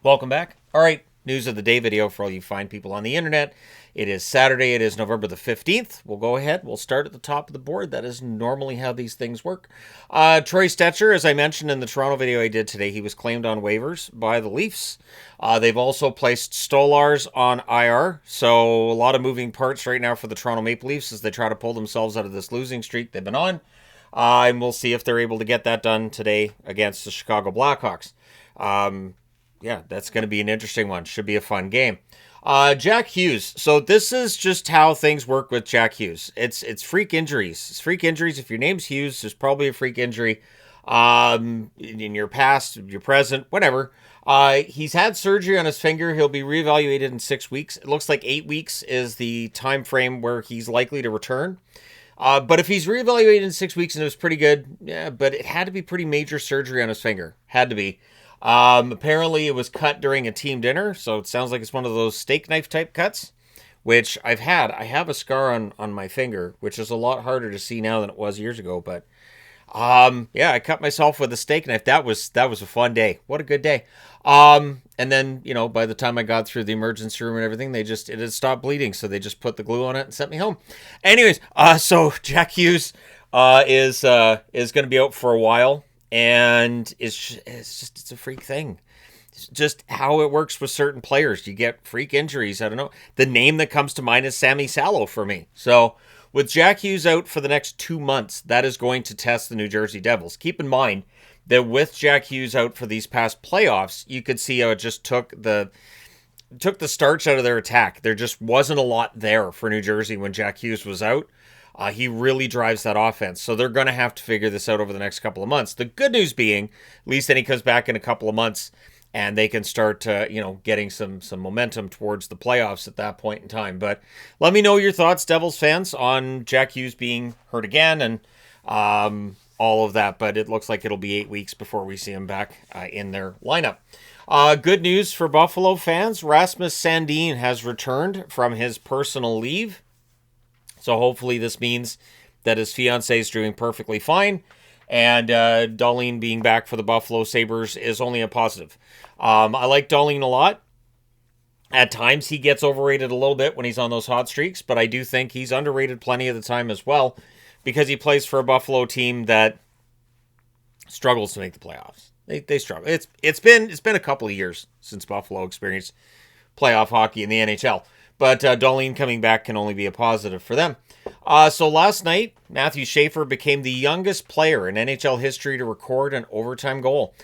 Welcome back. All right, news of the day video for all you fine people on the internet. It is Saturday. It is November the 15th. We'll go ahead. We'll start at the top of the board. That is normally how these things work. Troy Stecher, as I mentioned in the Toronto video I did today, he was claimed on waivers by the Leafs. They've also placed Stolars on IR. So a lot of moving parts right now for the Toronto Maple Leafs as they try to pull themselves out of this losing streak they've been on. And we'll see if they're able to get that done today against the Chicago Blackhawks. Yeah, that's going to be an interesting one. Should be a fun game. Jack Hughes. So this is just how things work with Jack Hughes. It's freak injuries. It's freak injuries. If your name's Hughes, there's probably a freak injury. In your past, your present, whatever. He's had surgery on his finger. He'll be reevaluated in 6 weeks. It looks like 8 weeks is the time frame where he's likely to return. But if he's reevaluated in 6 weeks and it was pretty good, yeah, but it had to be pretty major surgery on his finger. Had to be. Apparently it was cut during a team dinner, so it sounds like it's one of those steak knife type cuts, which I've had. I have a scar on my finger, which is a lot harder to see now than it was years ago, but yeah, I cut myself with a steak knife. That was a fun day. What a good day. And then, by the time I got through the emergency room and everything, it had stopped bleeding, so they just put the glue on it and sent me home. Anyways, so Jack Hughes is going to be out for a while. And it's a freak thing. It's just how it works with certain players. You get freak injuries. I don't know. The name that comes to mind is Sammy Salo for me. So with Jack Hughes out for the next 2 months, that is going to test the New Jersey Devils. Keep in mind that with Jack Hughes out for these past playoffs, you could see how it just took the starch out of their attack. There just wasn't a lot there for New Jersey when Jack Hughes was out. He really drives that offense. So they're going to have to figure this out over the next couple of months. The good news being, at least then he comes back in a couple of months and they can start, getting some momentum towards the playoffs at that point in time. But let me know your thoughts, Devils fans, on Jack Hughes being hurt again and all of that. But it looks like it'll be 8 weeks before we see him back in their lineup. Good news for Buffalo fans. Rasmus Sandin has returned from his personal leave. So hopefully this means that his fiancée is doing perfectly fine. And Dahlin being back for the Buffalo Sabres is only a positive. I like Dahlin a lot. At times he gets overrated a little bit when he's on those hot streaks. But I do think he's underrated plenty of the time as well. Because he plays for a Buffalo team that struggles to make the playoffs. They struggle. It's been a couple of years since Buffalo experienced playoff hockey in the NHL. But Dahlin coming back can only be a positive for them. So last night, Matthew Schaefer became the youngest player in NHL history to record an overtime goal.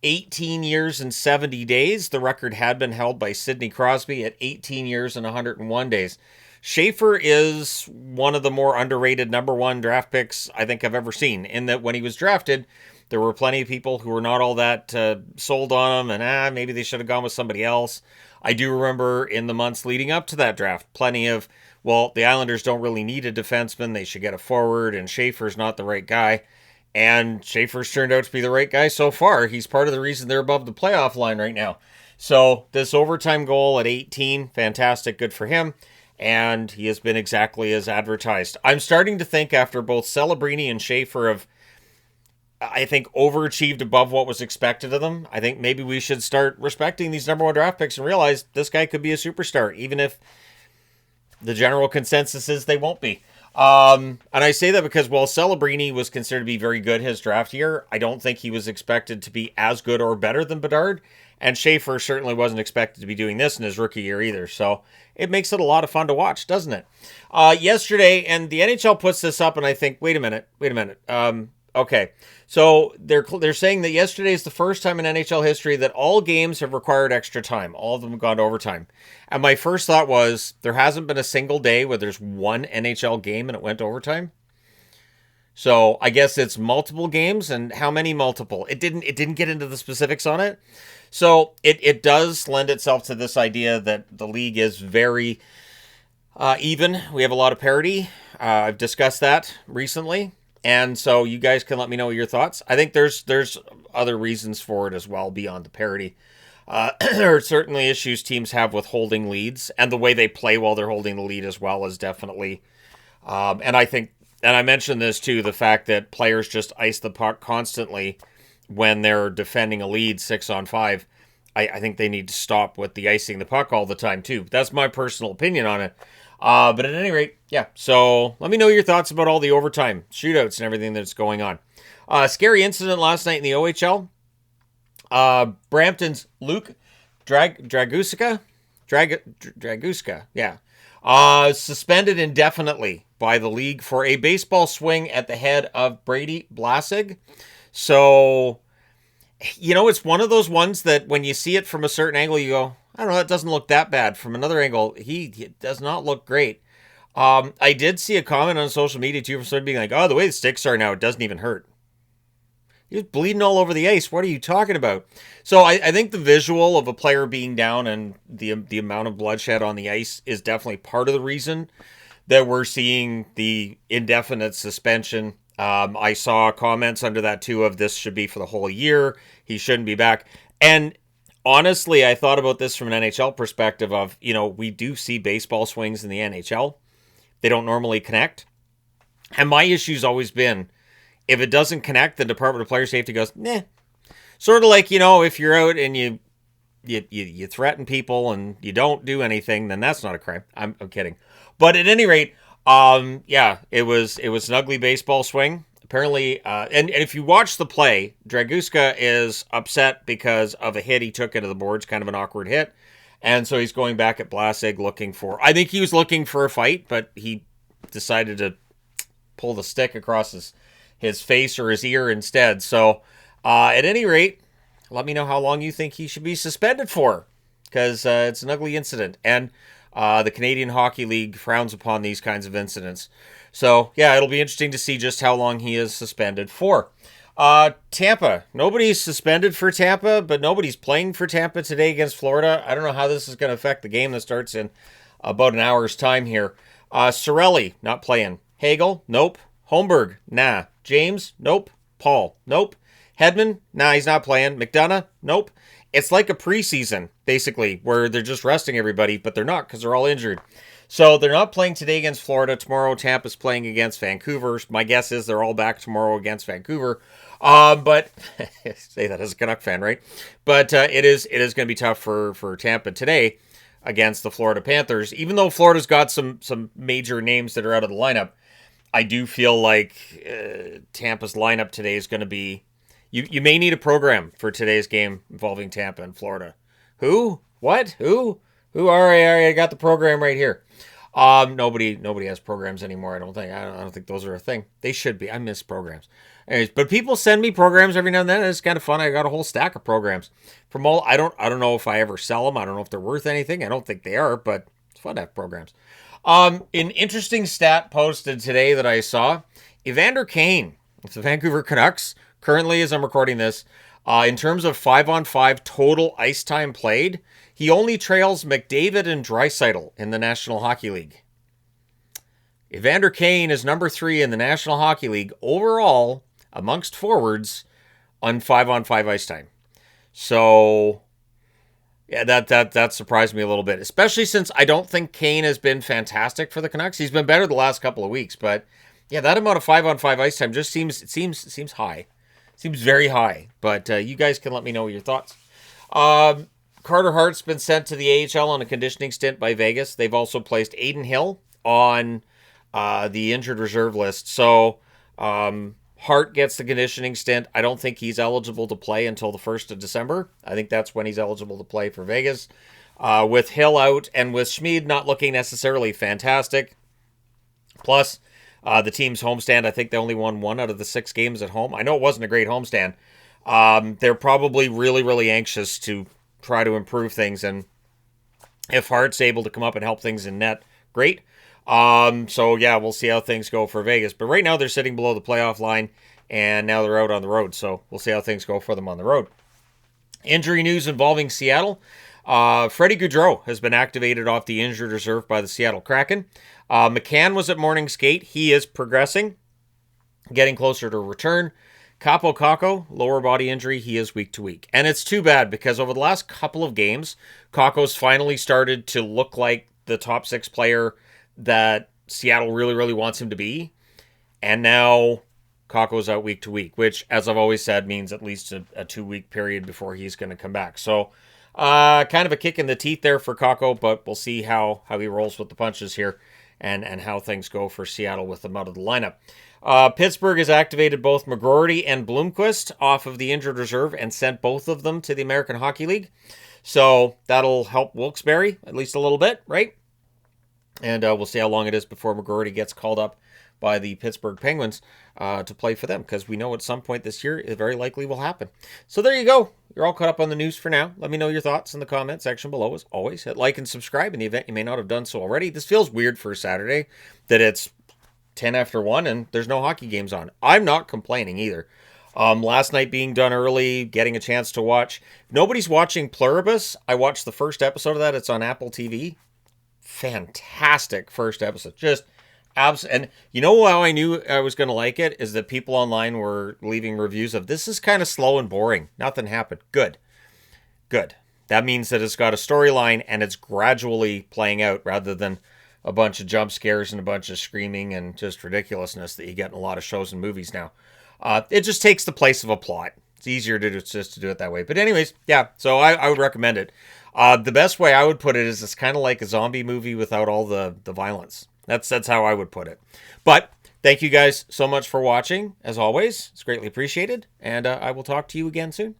18 years and 70 days. The record had been held by Sidney Crosby at 18 years and 101 days. Schaefer is one of the more underrated number one draft picks I think I've ever seen. In that when he was drafted, there were plenty of people who were not all that sold on him and maybe they should have gone with somebody else. I do remember in the months leading up to that draft, plenty of, the Islanders don't really need a defenseman. They should get a forward, and Schaefer's not the right guy. And Schaefer's turned out to be the right guy so far. He's part of the reason they're above the playoff line right now. So this overtime goal at 18, fantastic, good for him. And he has been exactly as advertised. I'm starting to think after both Celebrini and Schaefer have, I think, overachieved above what was expected of them. I think maybe we should start respecting these number one draft picks and realize this guy could be a superstar, even if the general consensus is they won't be. And I say that because while Celebrini was considered to be very good his draft year, I don't think he was expected to be as good or better than Battered. And Schaefer certainly wasn't expected to be doing this in his rookie year either. So it makes it a lot of fun to watch, doesn't it? Yesterday, and the NHL puts this up, and I think, wait a minute. Okay, so they're saying that yesterday is the first time in NHL history that all games have required extra time. All of them have gone to overtime. And my first thought was, there hasn't been a single day where there's one NHL game and it went to overtime. So I guess it's multiple games, and how many multiple? It didn't get into the specifics on it. So it does lend itself to this idea that the league is very even. We have a lot of parity. I've discussed that recently. And so you guys can let me know your thoughts. I think there's other reasons for it as well beyond the parity. There are certainly issues teams have with holding leads, and the way they play while they're holding the lead as well is definitely. And I think, and I mentioned this too, the fact that players just ice the puck constantly when they're defending a lead 6-on-5. I think they need to stop with the icing the puck all the time, too. That's my personal opinion on it. But at any rate, yeah. So let me know your thoughts about all the overtime shootouts and everything that's going on. Scary incident last night in the OHL. Brampton's Luke Draguska, yeah, suspended indefinitely by the league for a baseball swing at the head of Brady Blasig. So, it's one of those ones that when you see it from a certain angle, you go, I don't know, that doesn't look that bad. From another angle, he does not look great. I did see a comment on social media too from somebody being like, oh, the way the sticks are now, it doesn't even hurt. He was bleeding all over the ice. What are you talking about? So I think the visual of a player being down and the amount of bloodshed on the ice is definitely part of the reason that we're seeing the indefinite suspension. I saw comments under that too of this should be for the whole year. He shouldn't be back. And honestly, I thought about this from an NHL perspective of, we do see baseball swings in the NHL. They don't normally connect. And my issue's always been, if it doesn't connect, the Department of Player Safety goes, nah. Sort of like, if you're out and you threaten people and you don't do anything, then that's not a crime. I'm kidding. But at any rate, it was an ugly baseball swing. Apparently, and if you watch the play, Draguska is upset because of a hit he took into the boards, kind of an awkward hit. And so he's going back at Blasig I think he was looking for a fight, but he decided to pull the stick across his face or his ear instead. So, at any rate, let me know how long you think he should be suspended for, because it's an ugly incident. And the Canadian Hockey League frowns upon these kinds of incidents. So, yeah, it'll be interesting to see just how long he is suspended for. Tampa. Nobody's suspended for Tampa, but nobody's playing for Tampa today against Florida. I don't know how this is going to affect the game that starts in about an hour's time here. Cirelli, not playing. Hagel, nope. Holmberg, nah. James, nope. Paul, nope. Hedman, nah, he's not playing. McDonough, nope. It's like a preseason, basically, where they're just resting everybody, but they're not because they're all injured. So they're not playing today against Florida. Tomorrow, Tampa's playing against Vancouver. My guess is they're all back tomorrow against Vancouver. But say that as a Canuck fan, right? But it is going to be tough for Tampa today against the Florida Panthers. Even though Florida's got some major names that are out of the lineup, I do feel like Tampa's lineup today is going to be... You may need a program for today's game involving Tampa and Florida. Who? What? Who? I got the program right here. Nobody has programs anymore. I don't think those are a thing. They should be. I miss programs. Anyways, but people send me programs every now and then. It's kind of fun. I got a whole stack of programs from all. I don't know if I ever sell them. I don't know if they're worth anything. I don't think they are, but it's fun to have programs. An interesting stat posted today that I saw: Evander Kane, it's the Vancouver Canucks. Currently, as I'm recording this, in terms of 5-on-5 total ice time played, he only trails McDavid and Draisaitl in the National Hockey League. Evander Kane is number 3 in the National Hockey League overall amongst forwards on 5-on-5 ice time. So, yeah, that surprised me a little bit, especially since I don't think Kane has been fantastic for the Canucks. He's been better the last couple of weeks, but yeah, that amount of 5-on-5 ice time just seems high. Seems very high, but you guys can let me know your thoughts. Carter Hart's been sent to the AHL on a conditioning stint by Vegas. They've also placed Aiden Hill on the injured reserve list. So Hart gets the conditioning stint. I don't think he's eligible to play until the 1st of December. I think that's when he's eligible to play for Vegas. With Hill out and with Schmid not looking necessarily fantastic. Plus, the team's homestand, I think they only won 1 out of the 6 games at home. I know it wasn't a great homestand. They're probably really, really anxious to try to improve things. And if Hart's able to come up and help things in net, great. So, yeah, we'll see how things go for Vegas. But right now they're sitting below the playoff line, and now they're out on the road. So we'll see how things go for them on the road. Injury news involving Seattle. Freddie Gaudreau has been activated off the injured reserve by the Seattle Kraken. McCann was at morning skate. He is progressing, getting closer to return. Capo Kakko, lower body injury. He is week to week. And it's too bad because over the last couple of games, Kakko's finally started to look like the top 6 player that Seattle really, really wants him to be. And now Kakko's out week to week, which, as I've always said, means at least a 2-week period before he's going to come back. So Kind of a kick in the teeth there for Kakko, but we'll see how he rolls with the punches here and how things go for Seattle with them out of the lineup. Pittsburgh has activated both McGroarty and Bloomquist off of the injured reserve and sent both of them to the American Hockey League. So that'll help Wilkes-Barre at least a little bit, right? And we'll see how long it is before McGroarty gets called up by the Pittsburgh Penguins to play for them, because we know at some point this year it very likely will happen. So there you go. You're all caught up on the news for now. Let me know your thoughts in the comment section below. As always, hit like and subscribe in the event you may not have done so already. This feels weird for a Saturday that it's 10 after 1 and there's no hockey games on. I'm not complaining either. Last night being done early, getting a chance to watch. If nobody's watching Pluribus, I watched the first episode of that. It's on Apple TV. Fantastic first episode. Just and you know how I knew I was going to like it is that people online were leaving reviews of this is kind of slow and boring. Nothing happened. Good. That means that it's got a storyline and it's gradually playing out rather than a bunch of jump scares and a bunch of screaming and just ridiculousness that you get in a lot of shows and movies now. It just takes the place of a plot. It's easier to just to do it that way. But anyways, yeah, so I would recommend it. The best way I would put it is it's kind of like a zombie movie without all the violence. That's how I would put it. But thank you guys so much for watching. As always, it's greatly appreciated. And I will talk to you again soon.